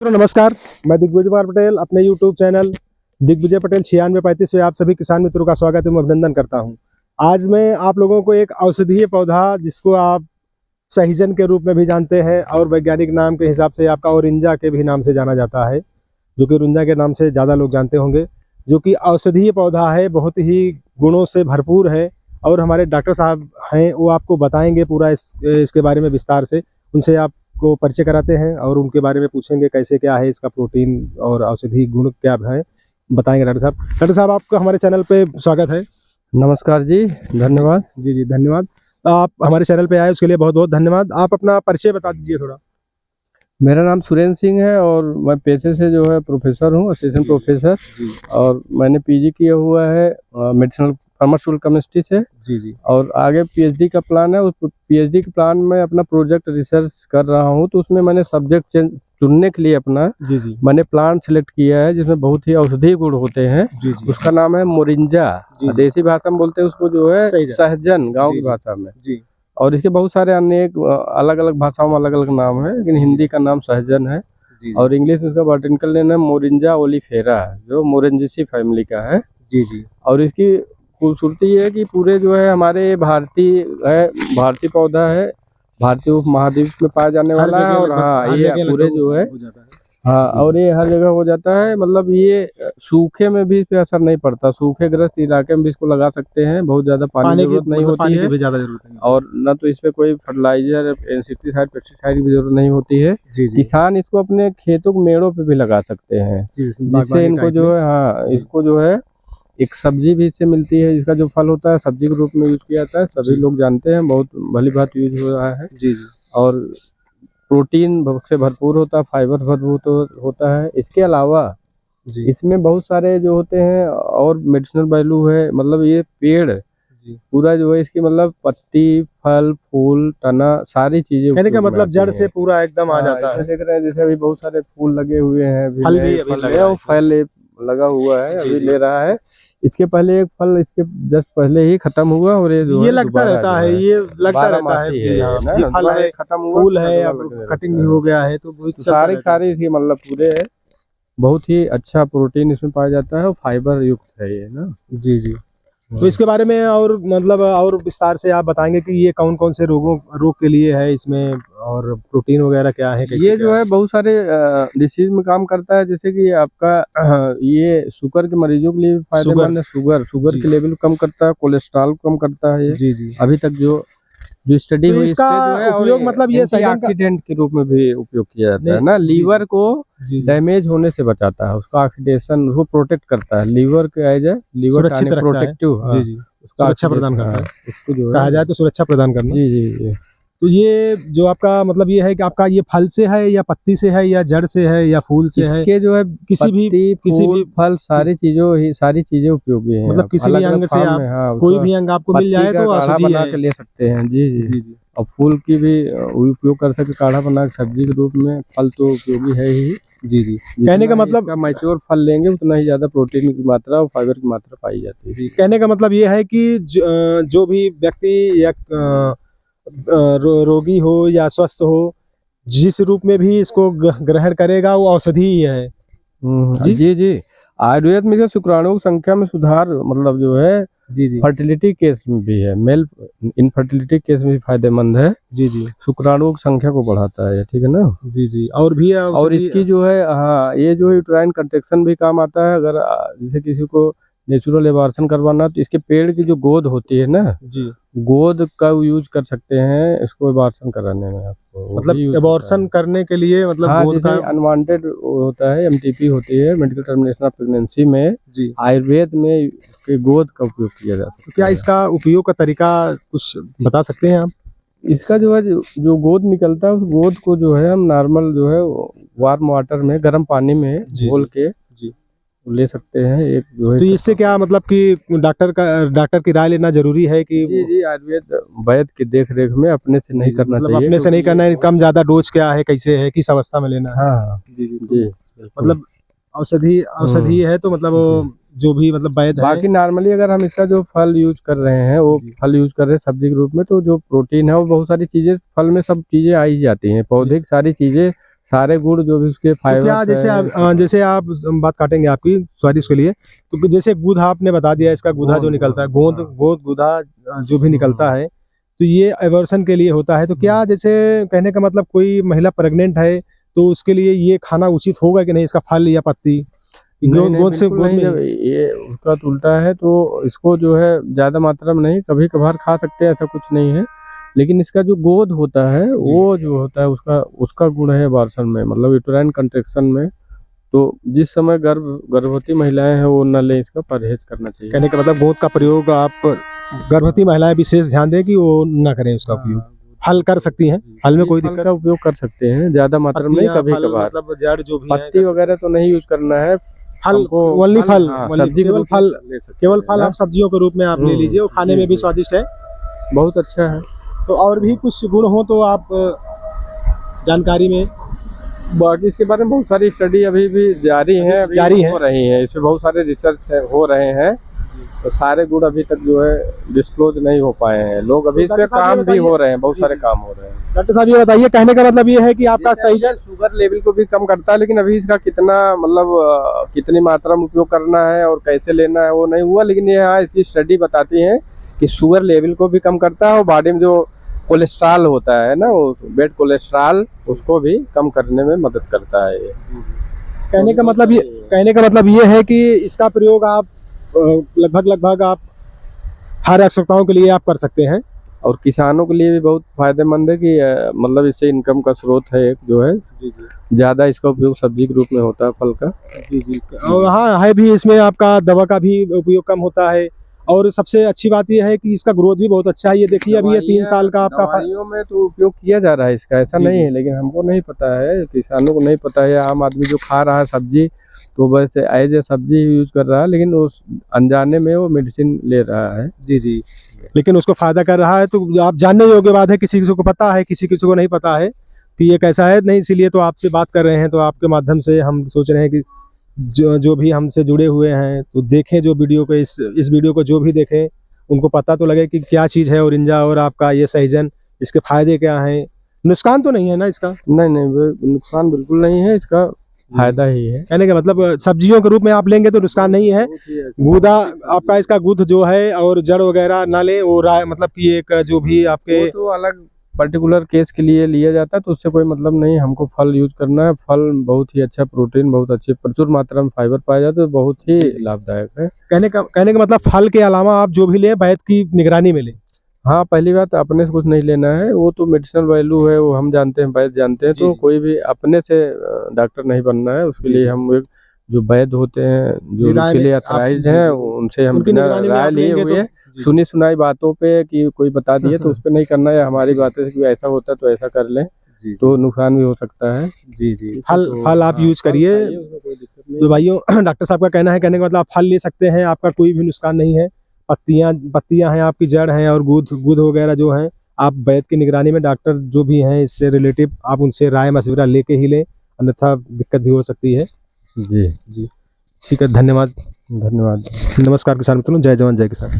नमस्कार। मैं दिग्विजय कुमार पटेल अपने YouTube चैनल दिग्विजय पटेल 9635 से आप सभी किसान मित्रों का स्वागत एवं अभिनंदन करता हूं। आज मैं आप लोगों को एक औषधीय पौधा जिसको आप सहजन के रूप में भी जानते हैं और वैज्ञानिक नाम के हिसाब से आपका ओरिंजा के भी नाम से जाना जाता है, जो कि ओरिंजा के नाम से ज़्यादा लोग जानते होंगे, जो कि औषधीय पौधा है, बहुत ही गुणों से भरपूर है। और हमारे डॉक्टर साहब हैं, वो आपको बताएंगे पूरा इसके बारे में विस्तार से। उनसे आपको परिचय कराते हैं और उनके बारे में पूछेंगे कैसे क्या है इसका प्रोटीन और औषधि गुण क्या है, बताएंगे डॉक्टर साहब। डॉक्टर साहब, आपका हमारे चैनल पे स्वागत है। नमस्कार जी, धन्यवाद। जी धन्यवाद। आप हमारे चैनल पे आए उसके लिए बहुत बहुत धन्यवाद। आप अपना परिचय बता दीजिए थोड़ा। मेरा नाम सुरेंद्र सिंह है और मैं पेशे से जो है प्रोफेसर हूँ, असिस्टेंट प्रोफेसर। और मैंने पीजी किया हुआ है मेडिसिनल फार्मास्यूटिकल केमिस्ट्री से। जी। और आगे पीएचडी का प्लान है। उस पीएचडी के प्लान में अपना प्रोजेक्ट रिसर्च कर रहा हूँ, तो उसमें मैंने सब्जेक्ट चुनने के लिए अपना मैंने प्लांट सेलेक्ट किया है जिसमें बहुत ही औषधीय गुण होते हैं। उसका नाम है मोरिंजा। देसी भाषा में बोलते हैं उसको जो है सहजन, गाँव की भाषा में। और इसके बहुत सारे अनेक अलग अलग भाषाओं में अलग अलग नाम है, लेकिन हिंदी का नाम सहजन है। और इंग्लिश में इसका बॉटनिकल नेम है मोरिंजा ओलिफेरा, जो मोरेंजेसी फैमिली का है। और इसकी खूबसूरती ये है कि पूरे जो है हमारे भारतीय पौधा है, भारतीय उपमहाद्वीप में पाया जाने वाला है। और हाँ, ये पूरे जो है और ये हर जगह हो जाता है। मतलब ये सूखे में भी इस पे असर नहीं पड़ता, सूखे ग्रस्त इलाके में भी इसको लगा सकते हैं। बहुत ज्यादा पानी की जरूरत नहीं होती है और न तो इस पे कोई फर्टिलाइजर, इंसेक्टिसाइड, पेस्टिसाइड की जरूरत नहीं होती है। किसान इसको अपने खेतों के मेड़ों पे भी लगा सकते हैं, जिससे इनको जो है इसको जो है एक सब्जी भी इससे मिलती है। इसका जो फल होता है सब्जी के रूप में यूज किया जाता है, सभी लोग जानते हैं, बहुत भली बात यूज हो रहा है। और प्रोटीन से भरपूर होता है, फाइबर भरपूर होता है। इसके अलावा इसमें बहुत सारे जो होते हैं और मेडिसिनल वैल्यू है। मतलब ये पेड़ पूरा जो है इसकी मतलब पत्ती, फल, फूल, तना, सारी चीजें कहने का मतलब जड़ से पूरा एकदम आ जाता है। देख रहे हैं जैसे अभी बहुत सारे फूल लगे हुए हैं, फल लगा हुआ है, अभी ले रहा है। इसके पहले एक फल इसके जस्ट पहले ही खत्म हुआ और ये लगता रहता है, ये लगता रहता है ये फल है, खत्म हुआ, फूल है, अब कटिंग भी हो गया है, तो सारी इसकी मतलब पूरे है। बहुत ही अच्छा प्रोटीन इसमें पाया जाता है और फाइबर युक्त है ये ना। जी। तो इसके बारे में और मतलब और विस्तार से आप बताएंगे कि ये कौन कौन से रोग के लिए है इसमें, और प्रोटीन वगैरह क्या है, ये जो है बहुत सारे डिसीज में काम करता है। जैसे कि आपका ये शुगर के मरीजों के लिए फायदेमंद है। शुगर के लेवल कम करता है, कोलेस्ट्रॉल कम करता है ये। अभी तक जो स्टडी हुई इसका उपयोग मतलब ये एंटीऑक्सीडेंट के रूप में भी उपयोग किया जाता है ना। लीवर को डैमेज होने से बचाता है, उसका ऑक्सीडेशन उसको प्रोटेक्ट करता है। लीवर के एज लीवर प्रोटेक्टिव सुरक्षा प्रदान करता है, उसको जो कहा जाए तो सुरक्षा प्रदान करना। जी। तो ये जो आपका मतलब ये है कि आपका ये फल से है या पत्ती से है या जड़ से है या फूल से है? इसके जो है किसी भी फल सारी चीजें उपयोगी हैं। मतलब किसी भी अंग से आप कोई भी अंग आपको मिल जाए तो काढ़ा बना के ले सकते हैं। जी। और फूल की भी उपयोग कर सकते, काढ़ा बना के सब्जी के रूप में। फल तो उपयोगी है ही। जी। कहने का मतलब मैच्योर फल लेंगे उतना ही ज्यादा प्रोटीन की मात्रा और फाइबर की मात्रा पाई जाती है। कहने का मतलब ये है कि जो भी व्यक्ति या रोगी हो या स्वस्थ हो, जिस रूप में भी इसको ग्रहण करेगा वो औषधि ही है। जी। आयुर्वेद में शुक्राणुओं की संख्या में सुधार मतलब जो है फर्टिलिटी केस में भी है, मेल इनफर्टिलिटी केस में भी फायदेमंद है। जी। शुक्राणुओं की संख्या को बढ़ाता है, ठीक है ना। जी। और भी और इसकी जो है ये जो यूट्राइन कंट्रैक्शन भी काम आता है। अगर जैसे किसी को नेचुरल एबॉर्शन करवाना, तो इसके पेड़ की जो गोद होती है ना, गोद का यूज कर सकते हैं इसको एबॉर्शन कराने में। आपको मतलब एबॉर्शन करने के लिए मतलब गोद का अनवांटेड होता है, एमटीपी होती है, मेडिकल टर्मिनेशन ऑफ प्रेगनेंसी में। आयुर्वेद में गोद का उपयोग किया जाता है। तो क्या इसका उपयोग का तरीका कुछ बता सकते हैं आप? इसका जो है जो गोद निकलता है उस गोद को जो है हम नॉर्मल जो है वार्म वाटर में, गर्म पानी में घोल के ले सकते हैं। एक जो है तो इससे क्या मतलब कि डॉक्टर की राय लेना जरूरी है कि? जी। आयुर्वेद वैद्य की देख रेख में अपने से नहीं करना चाहिए। अपने से नहीं करना है, कम ज्यादा डोज क्या है, कैसे है, किस अवस्था में लेना है। हाँ जी। मतलब औषधि है तो मतलब जो भी मतलब वैद्य है। बाकी नॉर्मली अगर हम इसका जो फल यूज कर रहे हैं वो फल यूज कर रहे हैं सब्जी के रूप में, तो जो प्रोटीन है वो बहुत सारी चीजें फल में सब चीजें आई जाती हैं। पौधे की सारी चीजें सारे गुड़ जो भी उसके तो फाइबर क्या जैसे आप बात काटेंगे आपकी, सॉरी उसके लिए। तो जैसे गुदा आपने बता दिया, इसका गुदा जो निकलता है, गोद गुदा जो भी निकलता है, तो ये एवर्सन के लिए होता है। तो क्या जैसे कहने का मतलब कोई महिला प्रेग्नेंट है तो उसके लिए ये खाना उचित होगा कि नहीं, इसका फल या पत्ती? नहीं नहीं गोद से बिल्कुल गोद नहीं, में जब ये उसका तो उल्टा है तो इसको जो है ज़्यादा मात्रा में नहीं, कभी कभार खा सकते हैं, ऐसा कुछ नहीं है। लेकिन इसका जो गोद होता है वो जो होता है उसका उसका गुण है एबॉर्शन में, मतलब यूटेराइन कंट्रैक्शन में। तो जिस समय गर्भवती महिलाएं हैं वो न लें, इसका परहेज करना चाहिए। कहने का मतलब गोद का प्रयोग आप गर्भवती महिलाएं विशेष ध्यान दें कि वो ना करें उसका उपयोग। फल कर सकती हैं, फल में कोई फल दिक्कत? का उपयोग कर सकते हैं, ज़्यादा मात्रा में नहीं, पत्तियां, कभी फल कभार। मतलब जड़ जो भी है पत्ती वगैरह तो नहीं यूज करना है, फल, हमको ओनली फल, हाँ, only सब्जी के केवल रूप में फल, ले सकते केवल हैं फल ना। आप सब्जियों के रूप में आप ले लीजिए, वो खाने जी, में भी जी। स्वादिष्ट है। बहुत अच्छा है। तो और भी कुछ गुण हो तो आप जानकारी में। बाकी इसके बारे में बहुत सारी स्टडी अभी भी जारी है, अभी जारी है। हो रही है, इसमें बहुत सारे रिसर्च हो रहे हैं। तो सारे गुण अभी तक जो है डिस्क्लोज नहीं हो पाए हैं, लोग अभी इस पे काम भी हो रहे हैं, बहुत सारे काम हो रहे हैं। डॉक्टर साहब ये बताइए, कहने का मतलब ये है कि आपका सही शुगर लेवल को भी कम करता है, लेकिन अभी इसका कितना मतलब कितनी मात्रा में उपयोग करना है और कैसे लेना है वो नहीं हुआ। लेकिन ये हाँ, इसकी स्टडी बताती है कि शुगर लेवल को भी कम करता है और बॉडी में जो कोलेस्ट्रॉल होता है ना, वो बैड कोलेस्ट्रॉल, उसको भी कम करने में मदद करता है ये। कहने का मतलब ये है कि इसका प्रयोग आप लगभग आप हर आवश्यकताओं के लिए आप कर सकते हैं। और किसानों के लिए भी बहुत फायदेमंद है कि मतलब इससे इनकम का स्रोत है एक जो है। जी जी ज़्यादा इसका उपयोग सब्जी के रूप में होता है, फल का। जी जी। और हाँ है भी, इसमें आपका दवा का भी उपयोग कम होता है। और सबसे अच्छी बात यह है कि इसका ग्रोथ भी बहुत अच्छा है। ये देखिए अभी ये 3 साल का आपका दवाइयों में तो उपयोग किया जा रहा है इसका, ऐसा नहीं है, लेकिन हमको नहीं पता है, किसानों को नहीं पता है। आम आदमी जो खा रहा है सब्जी, तो वैसे एज ए सब्जी यूज कर रहा है, लेकिन उस अनजाने में वो मेडिसिन ले रहा है। जी जी, लेकिन उसको फायदा कर रहा है। तो आप जानने योग्य बात है, किसी किसी को पता है, किसी किसी को नहीं पता है कि ये कैसा है। नहीं, इसीलिए तो आपसे बात कर रहे हैं। तो आपके माध्यम से हम सोच रहे हैं कि जो भी हमसे जुड़े हुए हैं तो देखें जो वीडियो को, इस वीडियो को जो भी देखें उनको पता तो लगे कि क्या चीज़ है ओरिंजा और आपका ये सहजन, इसके फायदे क्या हैं। नुकसान तो नहीं है ना इसका? नहीं नहीं, नुकसान बिल्कुल नहीं है, इसका फायदा ही है। कहने का मतलब सब्जियों के रूप में आप लेंगे तो नुकसान नहीं है। गूदा आपका, इसका गुद जो है और जड़ वगैरह ना लें, वो मतलब कि एक जो भी आपके वो तो अलग पर्टिकुलर केस के लिए लिया जाता है, तो उससे कोई मतलब नहीं। हमको फल यूज करना है, फल बहुत ही अच्छा, प्रोटीन बहुत अच्छे, प्रचुर मात्रा में फाइबर पाया जाता है, तो बहुत ही लाभदायक है। कहने का मतलब फल के अलावा आप जो भी लें वैद्य की निगरानी में लें। हाँ, पहली बात अपने से कुछ नहीं लेना है, वो तो मेडिसिनल वैल्यू है, वो हम जानते हैं, वैद्य जानते हैं। तो कोई भी अपने से डॉक्टर नहीं बनना है, उसके लिए हम एक जो वैद्य होते हैं, जो उसके लिए अथराइज हैं, उनसे हम बिना राय लिए हुए सुनी सुनाई बातों पे कि कोई बता दिए तो उस पर नहीं करना है। हमारी बातें कि ऐसा होता है तो ऐसा कर लें, तो नुकसान भी हो सकता है। जी जी, फल आप यूज करिए तो भाइयों। डॉक्टर साहब का कहना है, कहने का मतलब आप फल ले सकते हैं, आपका कोई भी नुकसान नहीं है। पत्तियां हैं, आपकी जड़ हैं और गुद वगैरह जो हैं, आप वैद्य की निगरानी में, डॉक्टर जो भी हैं इससे रिलेटिव, आप उनसे राय मशविरा लेके ही लें, अन्यथा दिक्कत भी हो सकती है। जी जी, ठीक है, धन्यवाद। धन्यवाद। नमस्कार किसान मित्रों, जय जवान जय किसान।